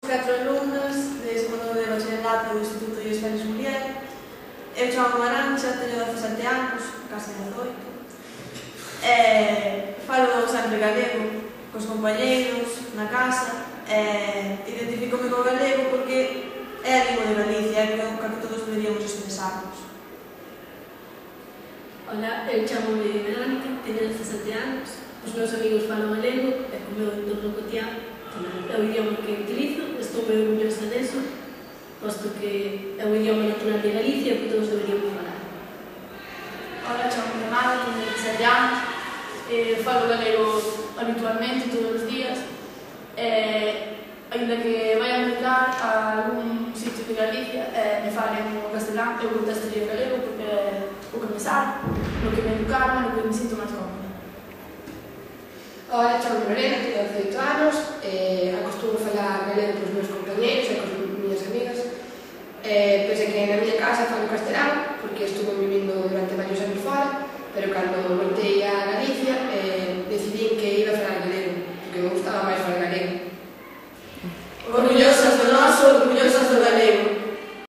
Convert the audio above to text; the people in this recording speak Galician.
4 alumnos de segundo de bachillerato do Instituto de Félix Muriel. Eu chamo Arancha, teño 17 anos, casi 18. Falo sempre galego, cos compañeiros, na casa. Identifícome co galego porque é a lingua de Galicia, e creo que todos deberíamos expresarnos. Ola, eu chamo-me Verónica, teño 17 anos. Os meus amigos falan galego e co meu entorno cotián é o idioma que utilizo. Estou moi orgullosa deso, posto que é o idioma natural de Galicia que todos deberíamos falar. Ola, chamo-me Mara, teño 17 anos. Falo galego habitualmente todos os días. Ainda que vai a mercar a algún sitio de Galicia me falen o castelán, eu contestaría o galego porque é o que me sabe, no que me educaron, no que me sinto máis cómoda. Ola, chamo Lorena, teño 18 anos, acostumo falar galego cos meus compañeiros e cos miñas amigas. Pese que na miña casa falo castelán, porque estuve vivindo durante varios anos fora, pero cando